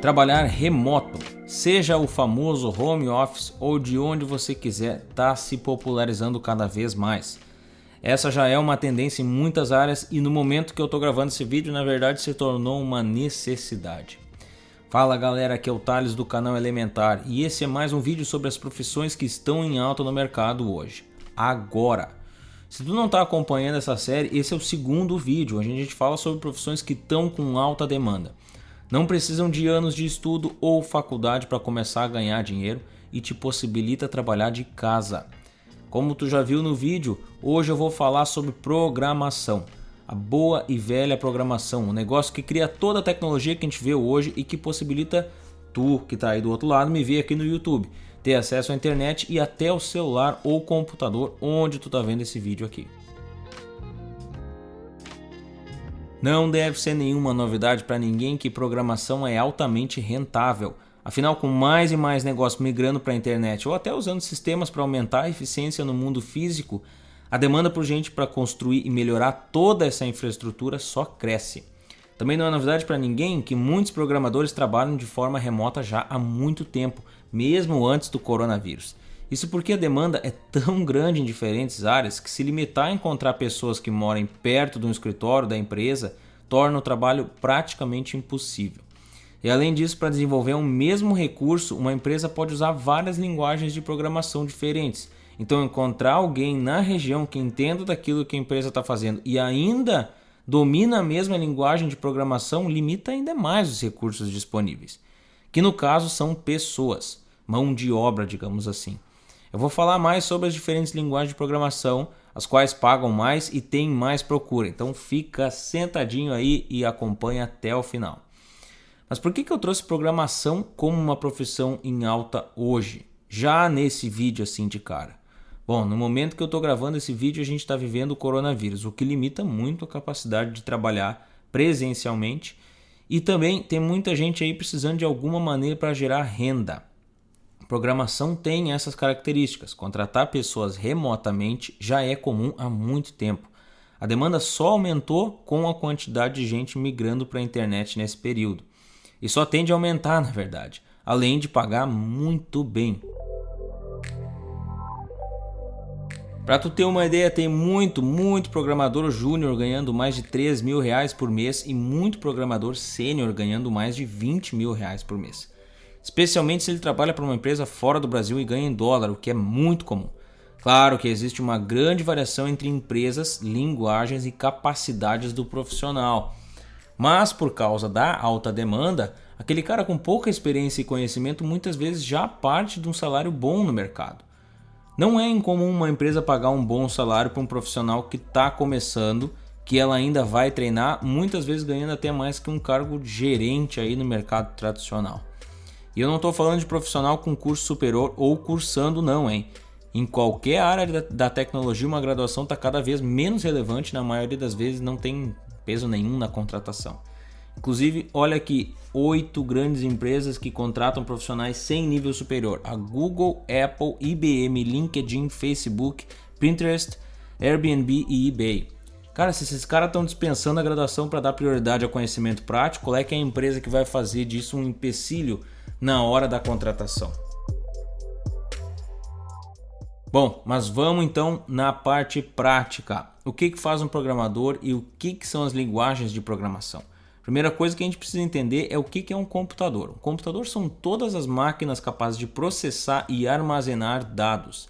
Trabalhar remoto, seja o famoso home office ou de onde você quiser, está se popularizando cada vez mais. Essa já é uma tendência em muitas áreas e no momento que eu estou gravando esse vídeo, na verdade se tornou uma necessidade. Fala galera, aqui é o Thales do canal Elementar e esse é mais um vídeo sobre as profissões que estão em alta no mercado hoje, agora. Se tu não está acompanhando essa série, esse é o segundo vídeo onde a gente fala sobre profissões que estão com alta demanda. Não precisam de anos de estudo ou faculdade para começar a ganhar dinheiro e te possibilita trabalhar de casa. Como tu já viu no vídeo, hoje eu vou falar sobre programação. A boa e velha programação, um negócio que cria toda a tecnologia que a gente vê hoje e que possibilita tu que está aí do outro lado me ver aqui no YouTube, ter acesso à internet e até o celular ou computador onde tu está vendo esse vídeo aqui. Não deve ser nenhuma novidade para ninguém que programação é altamente rentável. Afinal, com mais e mais negócios migrando para a internet ou até usando sistemas para aumentar a eficiência no mundo físico, a demanda por gente para construir e melhorar toda essa infraestrutura só cresce. Também não é novidade para ninguém que muitos programadores trabalham de forma remota já há muito tempo, mesmo antes do coronavírus. Isso porque a demanda é tão grande em diferentes áreas que se limitar a encontrar pessoas que morem perto de um escritório da empresa torna o trabalho praticamente impossível. E além disso, para desenvolver um mesmo recurso, uma empresa pode usar várias linguagens de programação diferentes. Então encontrar alguém na região que entenda daquilo que a empresa está fazendo e ainda domina a mesma linguagem de programação limita ainda mais os recursos disponíveis, que no caso são pessoas, mão de obra, digamos assim. Eu vou falar mais sobre as diferentes linguagens de programação, as quais pagam mais e têm mais procura. Então fica sentadinho aí e acompanha até o final. Mas por que eu trouxe programação como uma profissão em alta hoje? Já nesse vídeo assim de cara. Bom, no momento que eu estou gravando esse vídeo a gente está vivendo o coronavírus, o que limita muito a capacidade de trabalhar presencialmente. E também tem muita gente aí precisando de alguma maneira para gerar renda. Programação tem essas características. Contratar pessoas remotamente já é comum há muito tempo. A demanda só aumentou com a quantidade de gente migrando para a internet nesse período. E só tende a aumentar, na verdade, além de pagar muito bem. Para tu ter uma ideia, tem muito programador júnior ganhando mais de R$3.000 por mês e muito programador sênior ganhando mais de R$20.000 por mês. Especialmente se ele trabalha para uma empresa fora do Brasil e ganha em dólar, o que é muito comum. Claro que existe uma grande variação entre empresas, linguagens e capacidades do profissional. Mas por causa da alta demanda, aquele cara com pouca experiência e conhecimento muitas vezes já parte de um salário bom no mercado. Não é incomum uma empresa pagar um bom salário para um profissional que está começando, que ela ainda vai treinar, muitas vezes ganhando até mais que um cargo de gerente aí no mercado tradicional. E eu não estou falando de profissional com curso superior ou cursando não, hein? Em qualquer área da tecnologia, uma graduação está cada vez menos relevante, na maioria das vezes não tem peso nenhum na contratação. Inclusive, olha aqui, 8 grandes empresas que contratam profissionais sem nível superior. A Google, Apple, IBM, LinkedIn, Facebook, Pinterest, Airbnb e eBay. Cara, se esses caras estão dispensando a graduação para dar prioridade ao conhecimento prático, qual é que é a empresa que vai fazer disso um empecilho na hora da contratação? Bom, mas vamos então na parte prática. O que faz um programador e o que são as linguagens de programação? Primeira coisa que a gente precisa entender é o que é um computador. Um computador são todas as máquinas capazes de processar e armazenar dados.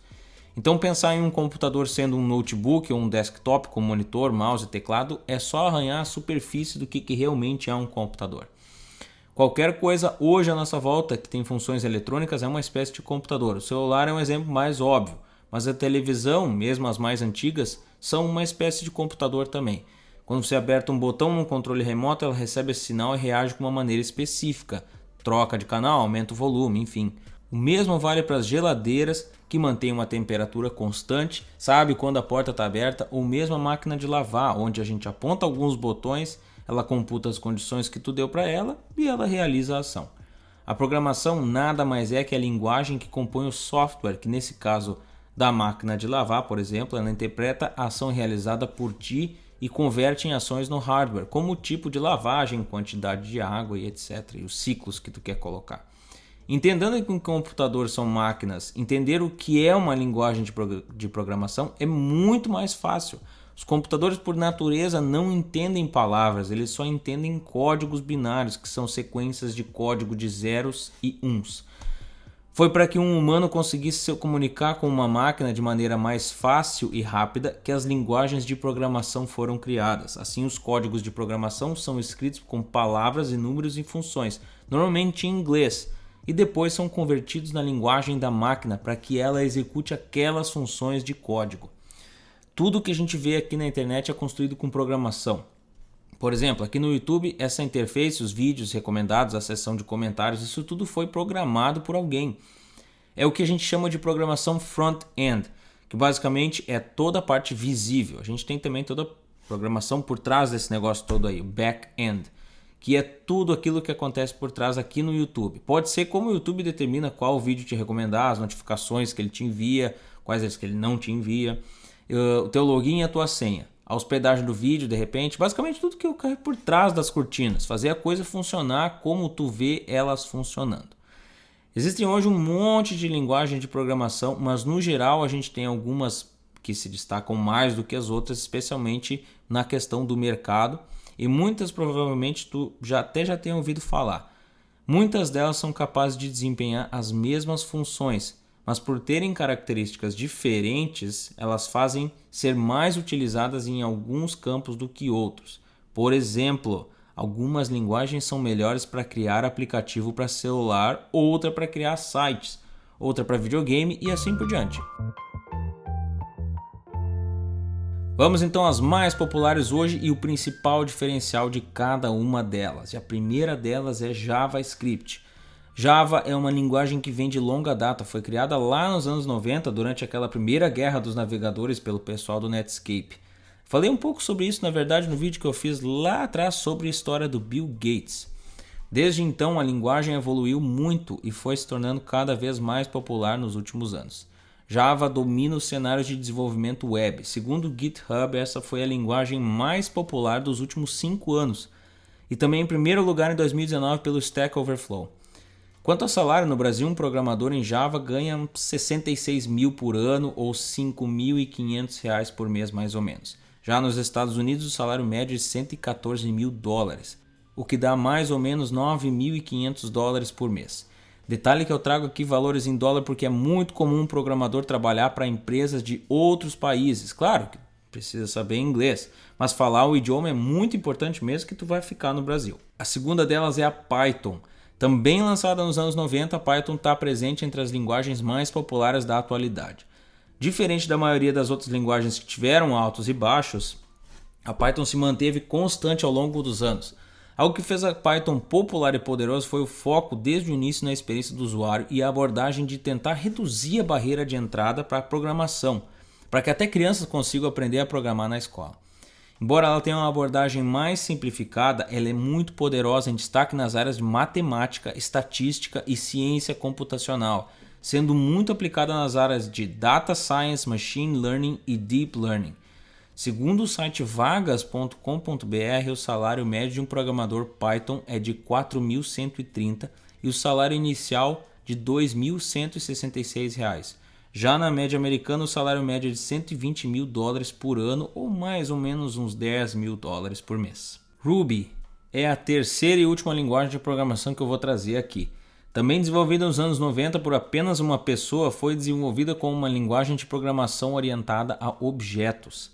Então pensar em um computador sendo um notebook ou um desktop com monitor, mouse e teclado é só arranhar a superfície do que realmente é um computador. Qualquer coisa hoje à nossa volta que tem funções eletrônicas é uma espécie de computador. O celular é um exemplo mais óbvio, mas a televisão, mesmo as mais antigas, são uma espécie de computador também. Quando você aperta um botão no controle remoto, ela recebe esse sinal e reage com uma maneira específica. Troca de canal, aumenta o volume, enfim. O mesmo vale para as geladeiras, que mantêm uma temperatura constante, sabe quando a porta está aberta, ou mesmo a máquina de lavar, onde a gente aponta alguns botões, ela computa as condições que tu deu para ela e ela realiza a ação. A programação nada mais é que a linguagem que compõe o software, que nesse caso da máquina de lavar, por exemplo, ela interpreta a ação realizada por ti e converte em ações no hardware, como o tipo de lavagem, quantidade de água e etc. E os ciclos que tu quer colocar. Entendendo que computadores são máquinas, entender o que é uma linguagem de programação é muito mais fácil. Os computadores, por natureza, não entendem palavras, eles só entendem códigos binários, que são sequências de código de zeros e uns. Foi para que um humano conseguisse se comunicar com uma máquina de maneira mais fácil e rápida que as linguagens de programação foram criadas. Assim, os códigos de programação são escritos com palavras e números e funções, normalmente em inglês, e depois são convertidos na linguagem da máquina para que ela execute aquelas funções de código. Tudo que a gente vê aqui na internet é construído com programação. Por exemplo, aqui no YouTube, essa interface, os vídeos recomendados, a seção de comentários, isso tudo foi programado por alguém. É o que a gente chama de programação front-end, que basicamente é toda a parte visível. A gente tem também toda a programação por trás desse negócio todo aí, o back-end, que é tudo aquilo que acontece por trás aqui no YouTube. Pode ser como o YouTube determina qual vídeo te recomendar, as notificações que ele te envia, quais as que ele não te envia, o teu login e a tua senha, a hospedagem do vídeo, de repente, basicamente tudo que ocorre por trás das cortinas, fazer a coisa funcionar como tu vê elas funcionando. Existem hoje um monte de linguagem de programação, mas no geral a gente tem algumas que se destacam mais do que as outras, especialmente na questão do mercado, e muitas provavelmente tu já tenha ouvido falar. Muitas delas são capazes de desempenhar as mesmas funções, mas por terem características diferentes, elas fazem ser mais utilizadas em alguns campos do que outros. Por exemplo, algumas linguagens são melhores para criar aplicativo para celular, outra para criar sites, outra para videogame e assim por diante. Vamos então às mais populares hoje e o principal diferencial de cada uma delas. E a primeira delas é JavaScript. Java é uma linguagem que vem de longa data, foi criada lá nos anos 90, durante aquela primeira guerra dos navegadores pelo pessoal do Netscape. Falei um pouco sobre isso, na verdade, no vídeo que eu fiz lá atrás sobre a história do Bill Gates. Desde então, a linguagem evoluiu muito e foi se tornando cada vez mais popular nos últimos anos. Java domina os cenários de desenvolvimento web. Segundo o GitHub, essa foi a linguagem mais popular dos últimos 5 anos. E também em primeiro lugar em 2019 pelo Stack Overflow. Quanto ao salário, no Brasil, um programador em Java ganha 66 mil por ano ou R$ 5.500 por mês, mais ou menos. Já nos Estados Unidos, o salário médio é $114 mil, o que dá mais ou menos $9.500 por mês. Detalhe que eu trago aqui valores em dólar porque é muito comum um programador trabalhar para empresas de outros países. Claro que precisa saber inglês, mas falar o idioma é muito importante mesmo que tu vai ficar no Brasil. A segunda delas é a Python. Também lançada nos anos 90, a Python está presente entre as linguagens mais populares da atualidade. Diferente da maioria das outras linguagens que tiveram altos e baixos, a Python se manteve constante ao longo dos anos. Algo que fez a Python popular e poderosa foi o foco desde o início na experiência do usuário e a abordagem de tentar reduzir a barreira de entrada para a programação, para que até crianças consigam aprender a programar na escola. Embora ela tenha uma abordagem mais simplificada, ela é muito poderosa em destaque nas áreas de matemática, estatística e ciência computacional, sendo muito aplicada nas áreas de Data Science, Machine Learning e Deep Learning. Segundo o site vagas.com.br, o salário médio de um programador Python é de R$ 4.130 e o salário inicial de R$ 2.166. Já na média americana, o salário médio é de $120 mil por ano ou mais ou menos uns $10 mil por mês. Ruby é a terceira e última linguagem de programação que eu vou trazer aqui. Também desenvolvida nos anos 90 por apenas uma pessoa, foi desenvolvida como uma linguagem de programação orientada a objetos.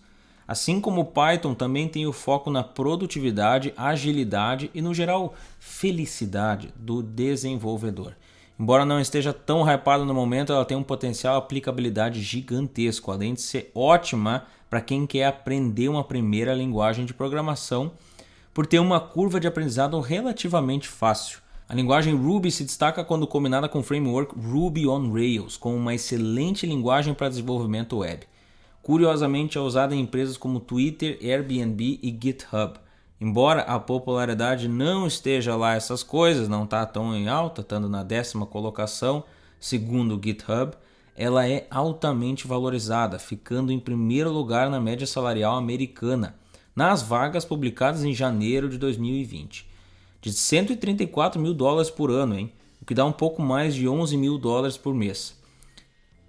Assim como o Python também tem o foco na produtividade, agilidade e, no geral, felicidade do desenvolvedor. Embora não esteja tão hypada no momento, ela tem um potencial aplicabilidade gigantesco, além de ser ótima para quem quer aprender uma primeira linguagem de programação, por ter uma curva de aprendizado relativamente fácil. A linguagem Ruby se destaca quando combinada com o framework Ruby on Rails, como uma excelente linguagem para desenvolvimento web. Curiosamente é usada em empresas como Twitter, Airbnb e GitHub. Embora a popularidade não esteja lá essas coisas, não está tão em alta, estando na 10ª colocação, segundo o GitHub, ela é altamente valorizada, ficando em primeiro lugar na média salarial americana. nas vagas publicadas em janeiro de 2020. De 134 mil dólares por ano, hein? O que dá um pouco mais de 11 mil dólares por mês.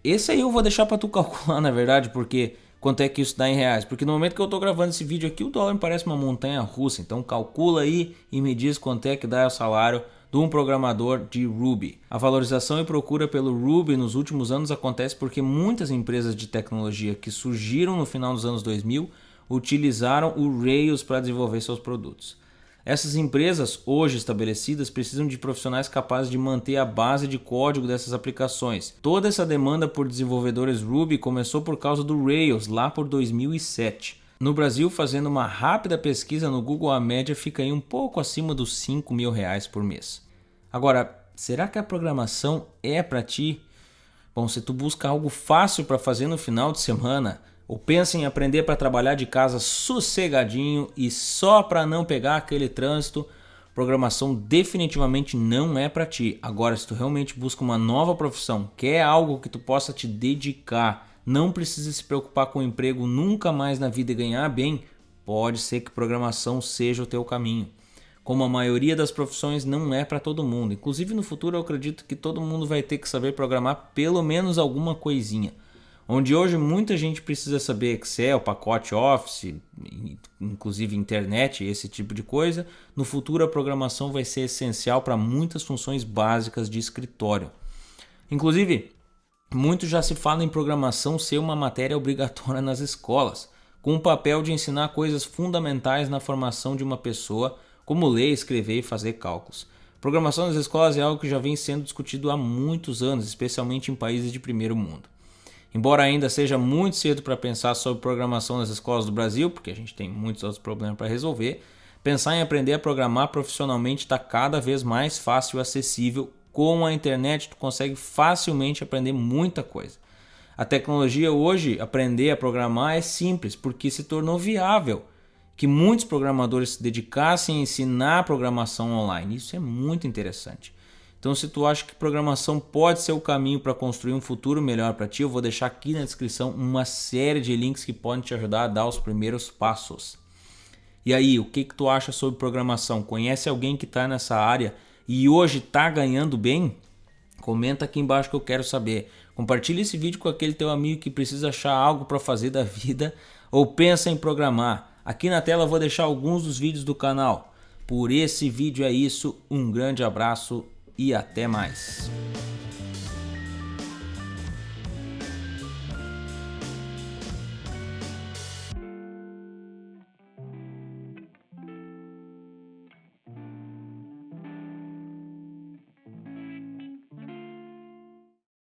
Esse aí eu vou deixar para tu calcular, na verdade, porque quanto é que isso dá em reais. Porque no momento que eu tô gravando esse vídeo aqui, o dólar me parece uma montanha russa. Então calcula aí e me diz quanto é que dá o salário de um programador de Ruby. A valorização e procura pelo Ruby nos últimos anos acontece porque muitas empresas de tecnologia que surgiram no final dos anos 2000 utilizaram o Rails para desenvolver seus produtos. Essas empresas, hoje estabelecidas, precisam de profissionais capazes de manter a base de código dessas aplicações. Toda essa demanda por desenvolvedores Ruby começou por causa do Rails, lá por 2007. No Brasil, fazendo uma rápida pesquisa no Google, a média fica aí um pouco acima dos 5 mil reais por mês. Agora, será que a programação é para ti? Bom, se tu busca algo fácil para fazer no final de semana, ou pensa em aprender para trabalhar de casa sossegadinho e só para não pegar aquele trânsito, programação definitivamente não é para ti. Agora, se tu realmente busca uma nova profissão, quer algo que tu possa te dedicar, não precisa se preocupar com o emprego nunca mais na vida e ganhar bem, pode ser que programação seja o teu caminho. Como a maioria das profissões não é para todo mundo. Inclusive no futuro eu acredito que todo mundo vai ter que saber programar pelo menos alguma coisinha. Onde hoje muita gente precisa saber Excel, pacote Office, inclusive internet, esse tipo de coisa, no futuro a programação vai ser essencial para muitas funções básicas de escritório. Inclusive, muito já se fala em programação ser uma matéria obrigatória nas escolas, com o papel de ensinar coisas fundamentais na formação de uma pessoa, como ler, escrever e fazer cálculos. Programação nas escolas é algo que já vem sendo discutido há muitos anos, especialmente em países de primeiro mundo. Embora ainda seja muito cedo para pensar sobre programação nas escolas do Brasil, porque a gente tem muitos outros problemas para resolver, pensar em aprender a programar profissionalmente está cada vez mais fácil e acessível. Com a internet tu consegue facilmente aprender muita coisa. A tecnologia hoje, aprender a programar é simples, porque se tornou viável que muitos programadores se dedicassem a ensinar programação online. Isso é muito interessante. Então, se tu acha que programação pode ser o caminho para construir um futuro melhor para ti, eu vou deixar aqui na descrição uma série de links que podem te ajudar a dar os primeiros passos. E aí, o que tu acha sobre programação? Conhece alguém que está nessa área e hoje está ganhando bem? Comenta aqui embaixo que eu quero saber. Compartilhe esse vídeo com aquele teu amigo que precisa achar algo para fazer da vida ou pensa em programar. Aqui na tela eu vou deixar alguns dos vídeos do canal. Por esse vídeo é isso, um grande abraço e até mais.